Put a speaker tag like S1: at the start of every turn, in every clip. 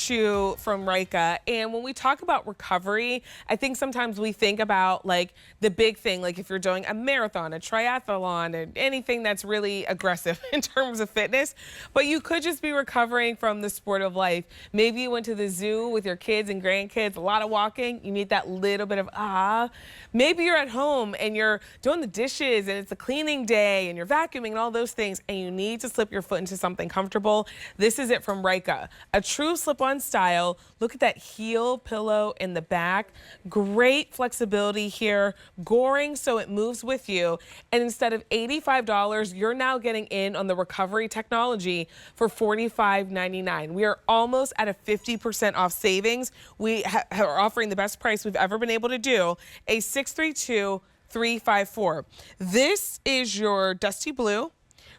S1: shoe from Ryka. And when we talk about recovery, I think sometimes we think about like the big thing, like if you're doing a marathon, a triathlon, and anything that's really aggressive in terms of fitness. But you could just be recovering from the sport of life. Maybe you went to the zoo with your kids and grandkids, a lot of walking. You need that little bit of Maybe you're at home and you're doing the dishes and it's a cleaning day and you're vacuuming and all those things, and you need to slip your foot into something comfortable. This is it from Ryka. A true slip-on style. Look at that heel pillow in the back. Great flexibility here. Goring so it moves with you. And instead of $85, you're now getting in on the recovery technology for $45.99. We are almost at a 50% off savings. We are offering the best price we've ever been able to do. A 632-354. This is your dusty blue.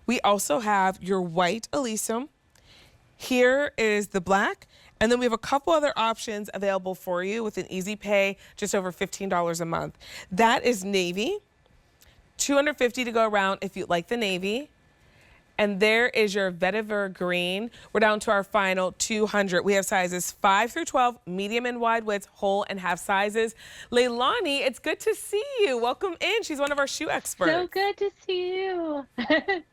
S1: We also have your white Elysium. Here is the black. And then we have a couple other options available for you with an easy pay, just over $15 a month. That is navy. $250 to go around if you like the navy. And there is your vetiver green. We're down to our final 200. We have sizes 5 through 12, medium and wide widths, whole and half sizes. Leilani, it's good to see you. Welcome in. She's one of our shoe experts.
S2: So good to see you.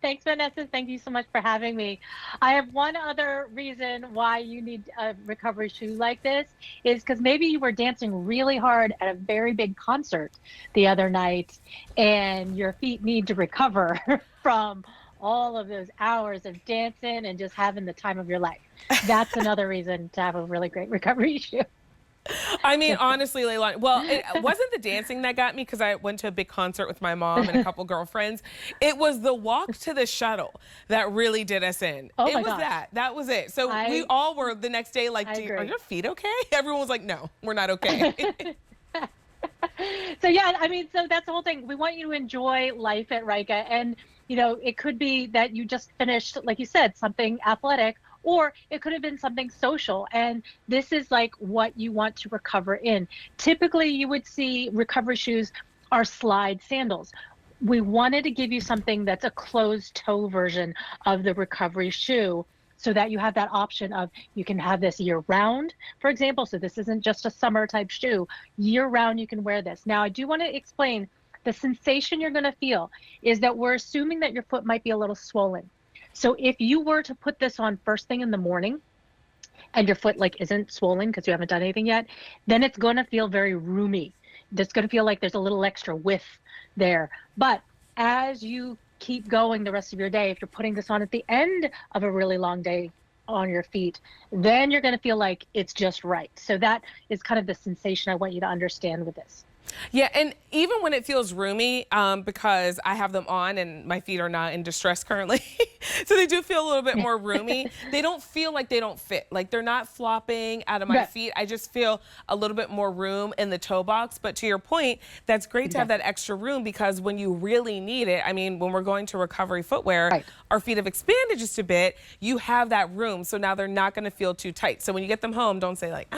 S2: Thanks, Vanessa. Thank you so much for having me. I have one other reason why you need a recovery shoe like this is because maybe you were dancing really hard at a very big concert the other night and your feet need to recover from all of those hours of dancing and just having the time of your life. That's another reason to have a really great recovery shoe.
S1: I mean, honestly, Leilani, well, it wasn't the dancing that got me because I went to a big concert with my mom and a couple girlfriends. It was the walk to the shuttle that really did us in.
S2: Oh
S1: it
S2: my
S1: was
S2: gosh.
S1: That was it. So we all were the next day like, are your feet okay? Everyone was like, no, we're not okay.
S2: So yeah, I mean, so that's the whole thing. We want you to enjoy life at Ryka, and you know, it could be that you just finished, like you said, something athletic, or it could have been something social. And this is like what you want to recover in. Typically, you would see recovery shoes are slide sandals. We wanted to give you something that's a closed toe version of the recovery shoe, so that you have that option of you can have this year round, for example. So this isn't just a summer type shoe. Year round, you can wear this. Now, I do want to explain the sensation you're going to feel is that we're assuming that your foot might be a little swollen. So if you were to put this on first thing in the morning and your foot like isn't swollen because you haven't done anything yet, then it's going to feel very roomy. It's going to feel like there's a little extra width there. But as you keep going the rest of your day, if you're putting this on at the end of a really long day on your feet, then you're going to feel like it's just right. So that is kind of the sensation I want you to understand with this.
S1: Yeah, and even when it feels roomy, because I have them on and my feet are not in distress currently, so they do feel a little bit more roomy. They don't feel like they don't fit. Like they're not flopping out of my feet. I just feel a little bit more room in the toe box. But to your point, that's great to have that extra room, because when you really need it, I mean, when we're going to recovery footwear, our feet have expanded just a bit. You have that room, so now they're not going to feel too tight. So when you get them home, don't say like,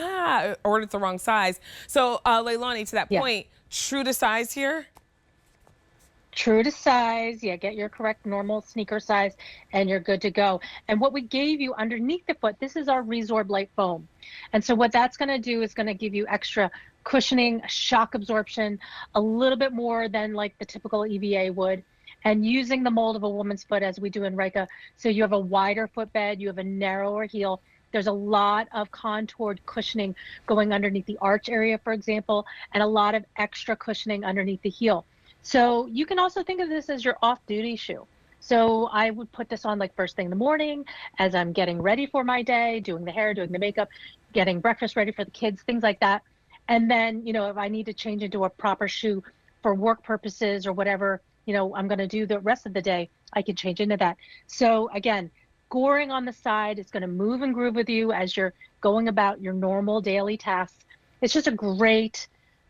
S1: ordered the wrong size. So Leilani, to that point, true to size here?
S2: True to size. Yeah, get your correct normal sneaker size and you're good to go. And what we gave you underneath the foot, this is our Resorb Light Foam. And so what that's going to do is going to give you extra cushioning, shock absorption, a little bit more than like the typical EVA would. And using the mold of a woman's foot as we do in Ryka, so you have a wider footbed, you have a narrower heel. There's a lot of contoured cushioning going underneath the arch area, for example, and a lot of extra cushioning underneath the heel. So you can also think of this as your off-duty shoe. So I would put this on like first thing in the morning as I'm getting ready for my day, doing the hair, doing the makeup, getting breakfast ready for the kids, things like that. And then, you know, if I need to change into a proper shoe for work purposes or whatever, you know, I'm going to do the rest of the day, I can change into that. So again, goring on the side, it's going to move and groove with you as you're going about your normal daily tasks. It's just a great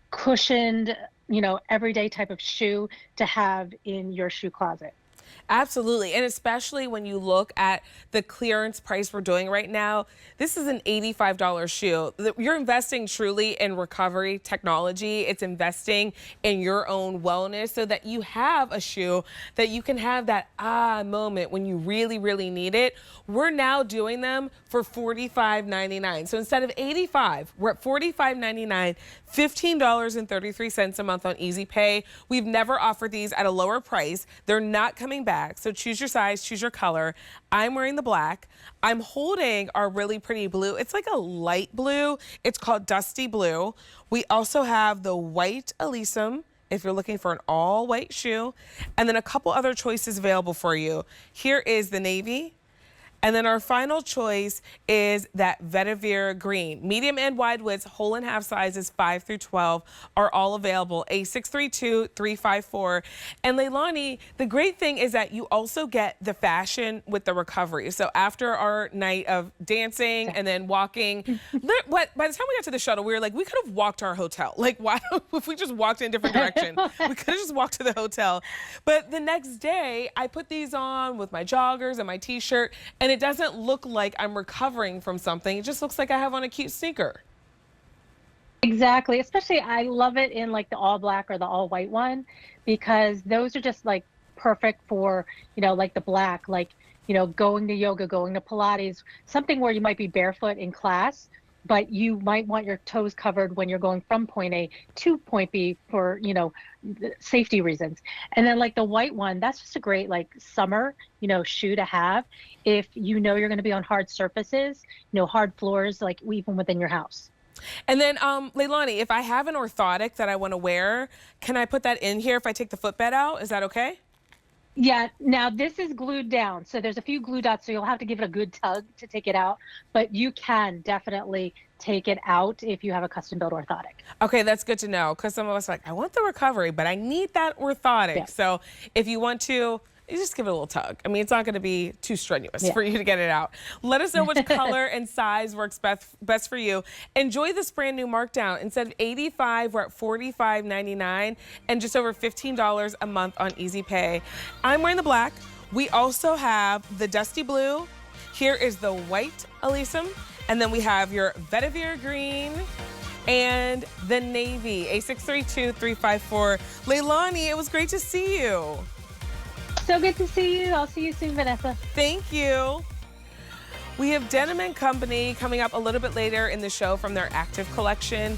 S2: cushioned, you know, everyday type of shoe to have in your shoe closet.
S1: Absolutely. And especially when you look at the clearance price we're doing right now, this is an $85 shoe. You're investing truly in recovery technology. It's investing in your own wellness so that you have a shoe that you can have that moment when you really, really need it. We're now doing them for $45.99. So instead of $85, we're at $45.99, $15.33 a month on Easy Pay. We've never offered these at a lower price. They're not coming back. So choose your size, choose your color. I'm wearing the black. I'm holding our really pretty blue. It's like a light blue. It's called Dusty Blue. We also have the white Elysium if you're looking for an all white shoe. And then a couple other choices available for you. Here is the navy. And then our final choice is that vetiver green. Medium and wide widths, whole and half sizes 5 through 12 are all available. A632354. And Leilani, the great thing is that you also get the fashion with the recovery. So after our night of dancing and then walking, by the time we got to the shuttle, we were like, we could have walked to our hotel. Like, why if we just walked in a different direction? We could have just walked to the hotel. But the next day, I put these on with my joggers and my t-shirt, and it doesn't look like I'm recovering from something. It just looks like I have on a cute sneaker.
S2: Exactly. Especially I love it in like the all black or the all white one, because those are just like perfect for, like the black, like, going to yoga, going to Pilates, something where you might be barefoot in class, but you might want your toes covered when you're going from point A to point B for, safety reasons. And then like the white one, that's just a great like summer, shoe to have if you're going to be on hard surfaces, hard floors, like even within your house.
S1: And then, Leilani, if I have an orthotic that I want to wear, can I put that in here if I take the footbed out? Is that okay?
S2: Yeah, now this is glued down, so there's a few glue dots, so you'll have to give it a good tug to take it out, but you can definitely take it out if you have a custom built orthotic.
S1: Okay, that's good to know, because some of us are like, I want the recovery, but I need that orthotic. Yeah. So if you want to, you just give it a little tug. I mean, it's not going to be too strenuous for you to get it out. Let us know which color and size works best for you. Enjoy this brand new markdown. Instead of $85, we're at $45.99 and just over $15 a month on Easy Pay. I'm wearing the black. We also have the dusty blue. Here is the white Elysium. And then we have your vetiver green and the navy, A632354. Leilani, it was great to see you.
S2: So good to see you. I'll see you soon, Vanessa.
S1: Thank you. We have Denim & Company coming up a little bit later in the show from their active collection.